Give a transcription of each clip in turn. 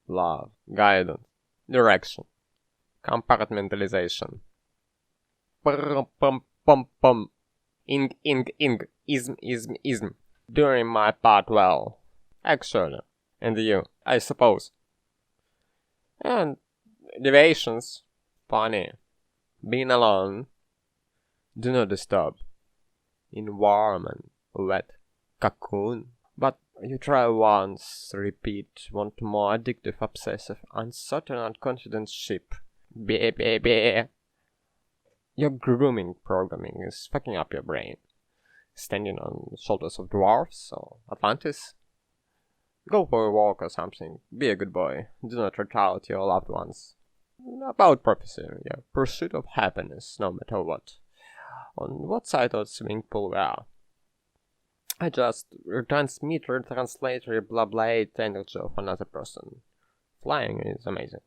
love, guidance, direction, compartmentalization. Prumpumpum, inginging, ismismism. Doing my part well, actually, and you, I suppose. And deviations, funny, being alone, do not disturb, environment, wet, cocoon. But you try once, repeat, want more addictive, obsessive, uncertain, unconfident ship. Your grooming programming is fucking up your brain. Standing on the shoulders of dwarfs or atlantes. Go for a walk or something. Be a good boy. Do not reach out to your loved ones. About prophecy, yeah. Pursuit of happiness, no matter what. On what side of the swimming pool we are. I just retransmit, retranslate, reblablaate energy of another person. Flying is amazing.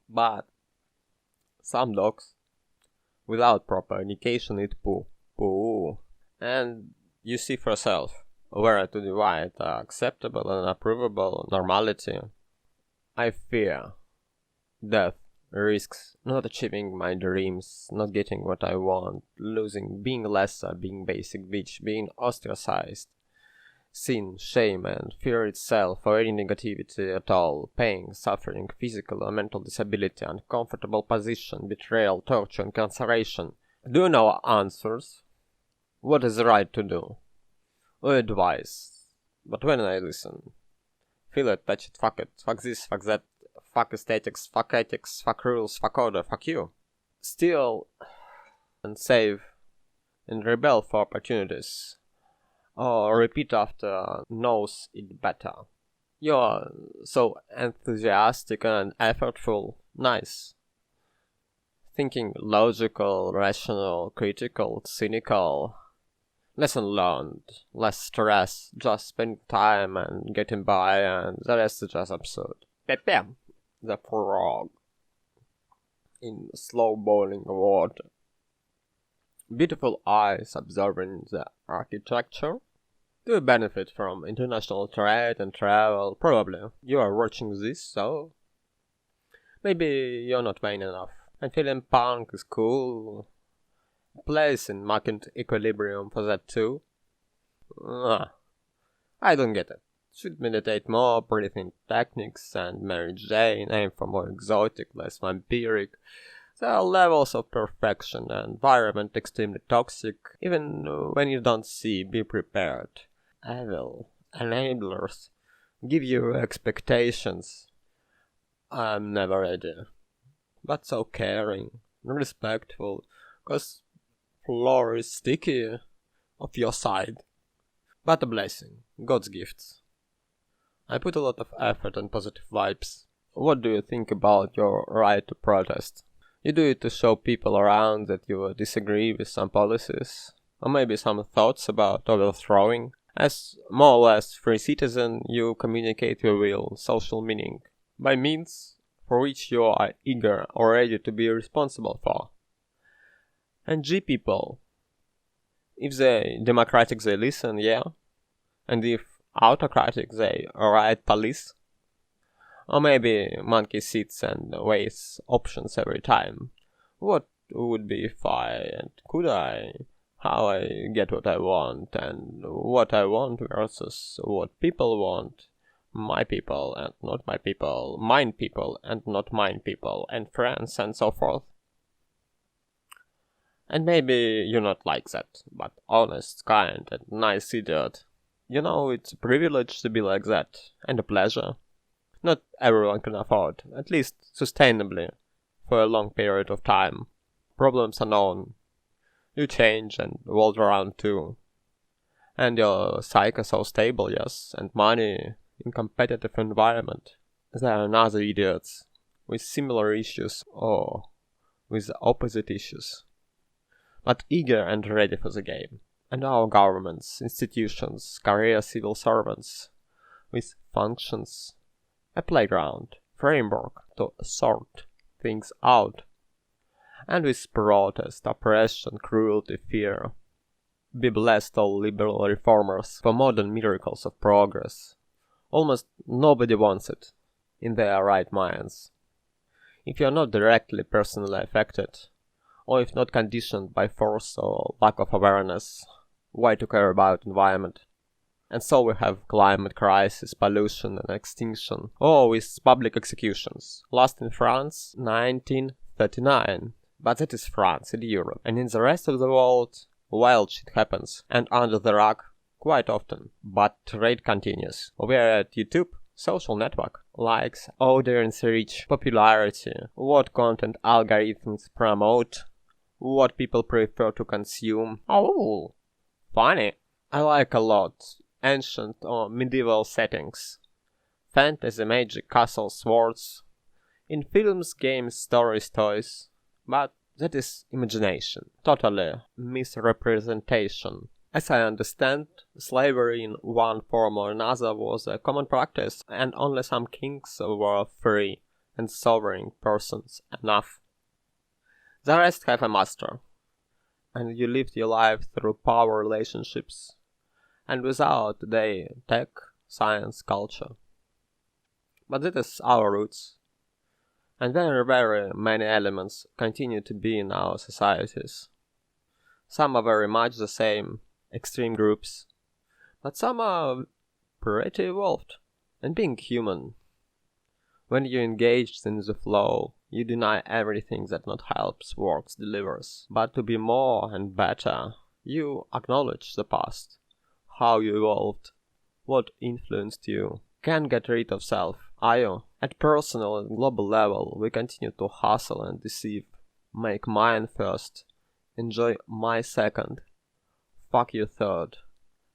But some dogs, without proper education, eat poo. And you see for yourself where to divide acceptable and approvable normality. I fear death, risks, not achieving my dreams, not getting what I want, losing, being lesser, being basic bitch, being ostracized, sin, shame, and fear itself, or any negativity at all, pain, suffering, physical or mental disability, uncomfortable position, betrayal, torture, incarceration. Do you know answers? What is right to do? Or advice? But when I listen, feel it, touch it, fuck this, fuck that, fuck aesthetics, fuck ethics, fuck rules, fuck order, fuck you. Steal and save and rebel for opportunities. Or repeat after knows it better. You're so enthusiastic and effortful, nice. Thinking logical, rational, critical, cynical. Lesson learned, less stress, just spending time and getting by, and the rest is just absurd. Pepe, the frog, in slow boiling water. Beautiful eyes observing the architecture. Do you benefit from international trade and travel? Probably. You are watching this, so maybe you're not vain enough. And feeling punk is cool. Place in market equilibrium for that too. I don't get it. Should meditate more, breathing techniques, and Mary Jane, aim for more exotic, less vampiric. There are levels of perfection, and environment extremely toxic. Even when you don't see, be prepared. Evil enablers give you expectations. I'm never ready. But so caring, respectful, 'cause floor is sticky of your side. But a blessing, God's gifts. I put a lot of effort and positive vibes. What do you think about your right to protest? You do it to show people around that you disagree with some policies, or maybe some thoughts about overthrowing. As more or less free citizen, you communicate your real social meaning by means for which you are eager or ready to be responsible for. And G people, if they democratic they listen, yeah, and if autocratic they riot police, or maybe monkey sits and weighs options every time. What would be if I, and could I, how I get what I want, and what I want versus what people want, my people and not my people, mine people and not mine people, and friends and so forth. And maybe you're not like that, but honest, kind, and nice idiot. You know, it's a privilege to be like that, and a pleasure. Not everyone can afford, at least sustainably, for a long period of time. Problems are known. You change and the world around too. And your psyche is so stable, yes, and money in competitive environment. There are other idiots with similar issues or with opposite issues, but eager and ready for the game. And our governments, institutions, career civil servants, with functions, a playground, framework to sort things out, and with protest, oppression, cruelty, fear. Be blessed, all liberal reformers, for modern miracles of progress. Almost nobody wants it, in their right minds. If you're not directly personally affected, or if not conditioned by force or lack of awareness, why to care about environment? And so we have climate crisis, pollution and extinction, or with public executions. Last in France, 1939. But that is France and Europe. And in the rest of the world, wild shit happens. And under the rug, quite often. But trade continues. We're at YouTube, social network. Likes, audience reach, popularity, what content algorithms promote, what people prefer to consume. Oh, funny. I like a lot ancient or medieval settings. Fantasy, magic, castles, swords. In films, games, stories, toys. But that is imagination. Totally misrepresentation. As I understand, slavery in one form or another was a common practice, and only some kings were free and sovereign persons enough. The rest have a master, and you lived your life through power relationships, and without today tech, science, culture. But that is our roots, and very many elements continue to be in our societies. Some are very much the same, extreme groups, but some are pretty evolved. And being human, when you engage in the flow, you deny everything that not helps, works, delivers. But to be more and better, you acknowledge the past, how you evolved, what influenced you. Can't get rid of self, are you? At personal and global level, we continue to hustle and deceive, make mine first, enjoy my second, fuck you third,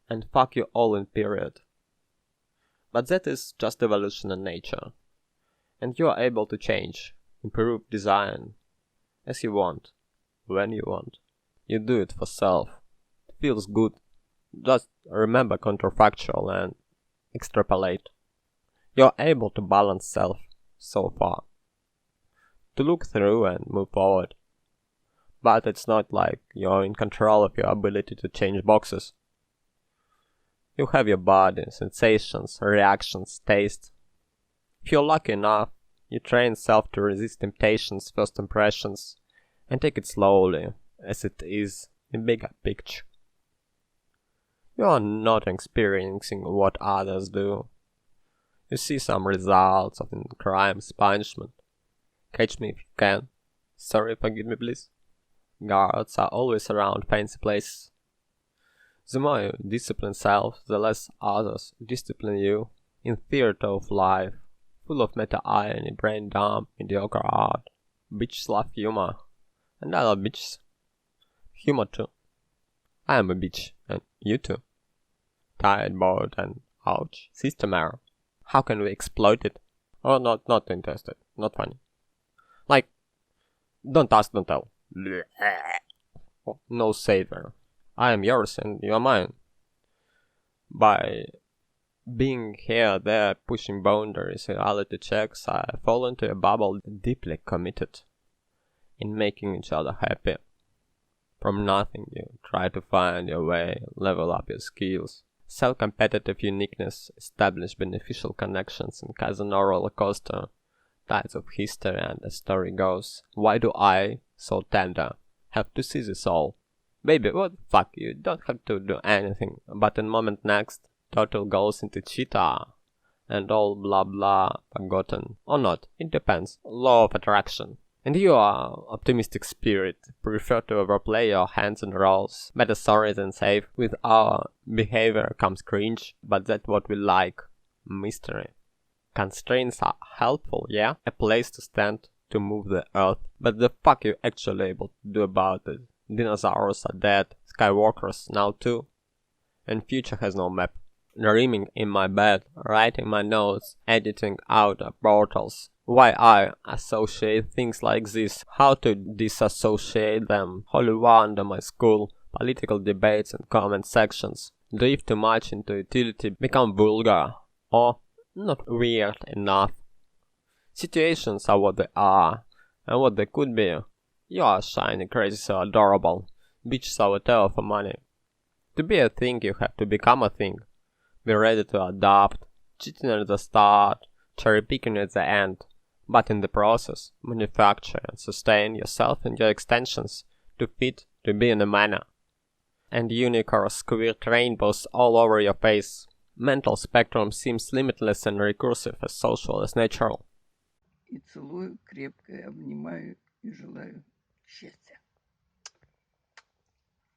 and fuck you all in period. But that is just evolution and nature, and you are able to change, improve, design, as you want, when you want. You do it for self. It feels good. Just remember counterfactual and extrapolate. You're able to balance self so far, to look through and move forward. But it's not like you're in control of your ability to change boxes. You have your body, sensations, reactions, taste. If you're lucky enough, you train self to resist temptations, first impressions, and take it slowly, as it is in bigger picture. You are not experiencing what others do. You see some results of crime's punishment. Catch me if you can. Sorry, forgive me please. Guards are always around fancy places. The more you discipline self, the less others discipline you. In theater of life, full of meta-irony, brain dump, mediocre art, bitches love humor, and I love bitches. Humor too. I am a bitch, and you too. Tired, bored, and ouch, system error. How can we exploit it? Oh, not interested, not funny. Like, don't ask, don't tell. Oh, no savior. I am yours and you are mine. By being here, there, pushing boundaries, reality checks, I fall into a bubble deeply committed in making each other happy. From nothing, you try to find your way, level up your skills. Sell competitive uniqueness, establish beneficial connections, and cause an roller coaster. Tides of history, and the story goes, why do I, so tender, have to see this all? Baby, what the fuck, you don't have to do anything, but in moment next, total goes into cheetah, and all blah blah forgotten. Or not, it depends, law of attraction. And you are optimistic spirit, prefer to overplay your hands and rolls, better sorry than safe. With our behavior comes cringe, but that's what we like, mystery. Constraints are helpful, yeah? A place to stand, to move the earth, but the fuck you actually able to do about it? Dinosaurs are dead, Skywalkers now too, and future has no map. Dreaming in my bed, writing my notes, editing out portals. Why I associate things like this, how to disassociate them, holy wonder my school, political debates and comment sections, drift too much into utility, become vulgar, or not weird enough. Situations are what they are, and what they could be. You are shiny, crazy, so adorable, bitch sourdough for money. To be a thing you have to become a thing. Be ready to adapt, cheating at the start, cherry picking at the end, but in the process, manufacture and sustain yourself and your extensions to fit to be in a manner. And unicorns squirt rainbows all over your face. Mental spectrum seems limitless and recursive, as social as natural. И целую, крепко обнимаю и желаю счастья.